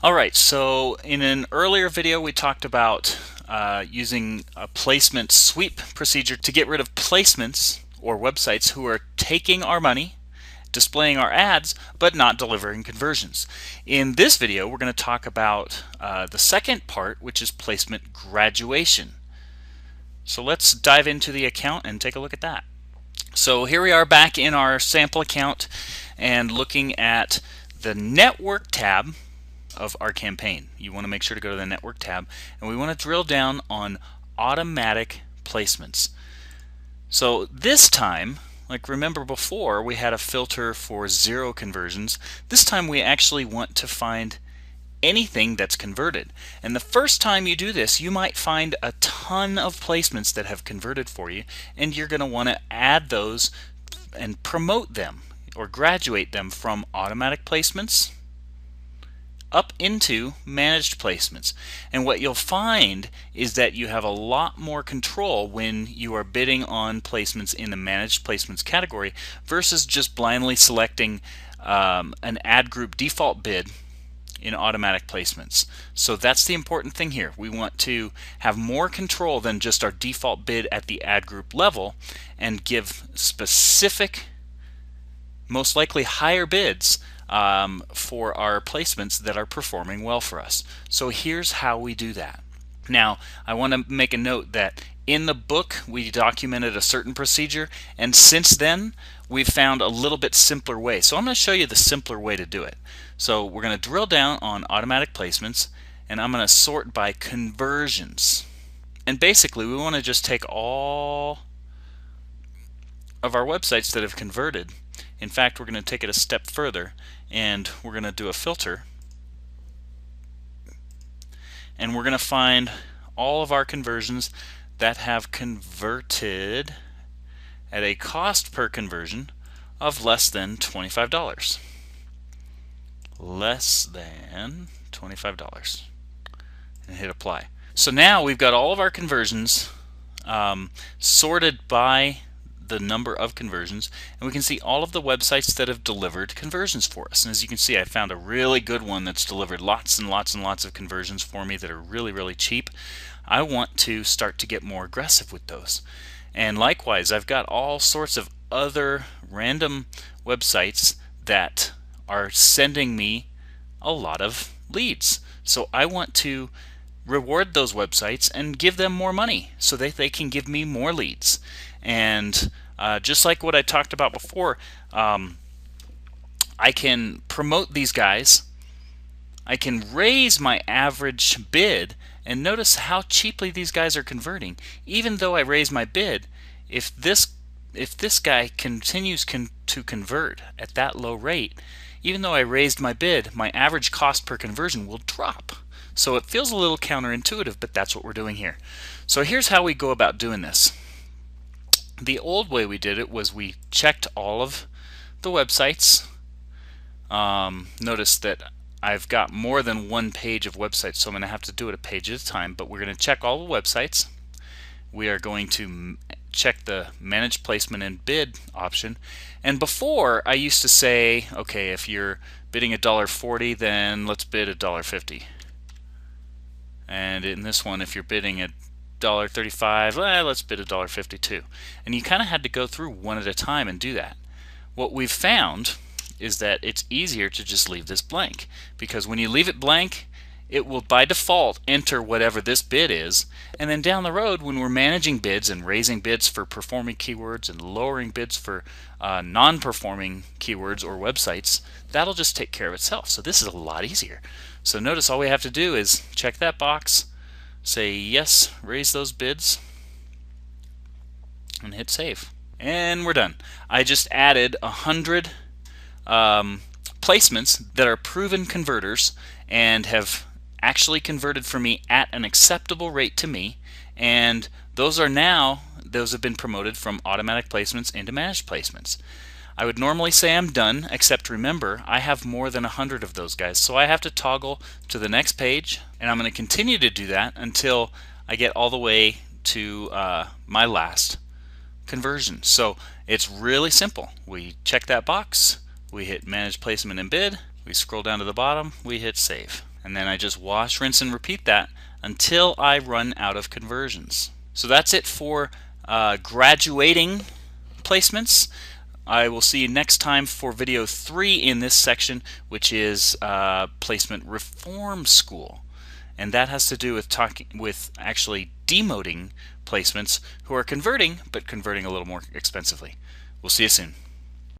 Alright, so in an earlier video we talked about using a placement sweep procedure to get rid of placements or websites who are taking our money, displaying our ads, but not delivering conversions. In this video we're going to talk about the second part, which is placement graduation. So let's dive into the account and take a look at that. So here we are back in our sample account and looking at the network tab of our campaign. You want to make sure to go to the network tab, and we want to drill down on automatic placements. So this time, like remember before we had a filter for 0 conversions, this time we actually want to find anything that's converted. And the first time you do this, you might find a ton of placements that have converted for you, and you're going to want to add those and promote them or graduate them from automatic placements up into managed placements. And what you'll find is that you have a lot more control when you are bidding on placements in the managed placements category versus just blindly selecting an ad group default bid in automatic placements. So that's the important thing here. We want to have more control than just our default bid at the ad group level and give specific, most likely higher bids for our placements that are performing well for us. So here's how we do that. Now I want to make a note that in the book we documented a certain procedure, and since then we've found a little bit simpler way. So I'm going to show you the simpler way to do it. So we're going to drill down on automatic placements, and I'm going to sort by conversions. And basically we want to just take all of our websites that have converted. In fact, we're going to take it a step further, and we're going to do a filter, and we're going to find all of our conversions that have converted at a cost per conversion of less than $25. Less than $25, and hit apply. So now we've got all of our conversions sorted by the number of conversions, and we can see all of the websites that have delivered conversions for us. And as you can see, I found a really good one that's delivered lots and lots and lots of conversions for me that are really cheap. I want to start to get more aggressive with those. And likewise, I've got all sorts of other random websites that are sending me a lot of leads. So I want to reward those websites and give them more money so that they can give me more leads. And just like what I talked about before, I can promote these guys. I can raise my average bid, and notice how cheaply these guys are converting. Even though I raise my bid, if this guy continues to convert at that low rate, even though I raised my bid, my average cost per conversion will drop. So it feels a little counterintuitive, but that's what we're doing here. So here's how we go about doing this. The old way we did it was we checked all of the websites. Notice that I've got more than one page of websites, so I'm going to have to do it a page at a time, but we're going to check all the websites. We are going to check the manage placement and bid option. And before, I used to say, okay, if you're bidding $1.40, then let's bid $1.50. And in this one, if you're bidding at $1.35, let's bid $1.50 too. And you kind of had to go through one at a time and do that. What we've found is that it's easier to just leave this blank, because when you leave it blank, it will by default enter whatever this bid is, and then down the road when we're managing bids and raising bids for performing keywords and lowering bids for non-performing keywords or websites, that'll just take care of itself. So this is a lot easier. So notice all we have to do is check that box, say yes, raise those bids, and hit save. And we're done. I just added 100 placements that are proven converters and have actually converted for me at an acceptable rate to me, and those have been promoted from automatic placements into managed placements. I would normally say I'm done, except remember I have more than 100 of those guys, so I have to toggle to the next page, and I'm going to continue to do that until I get all the way to my last conversion. So it's really simple. We check that box, we hit manage placement and bid, we scroll down to the bottom, we hit save. And then I just wash, rinse, and repeat that until I run out of conversions. So that's it for graduating placements. I will see you next time for video 3 in this section, which is Placement Reform School. And that has to do with actually demoting placements who are converting, but converting a little more expensively. We'll see you soon.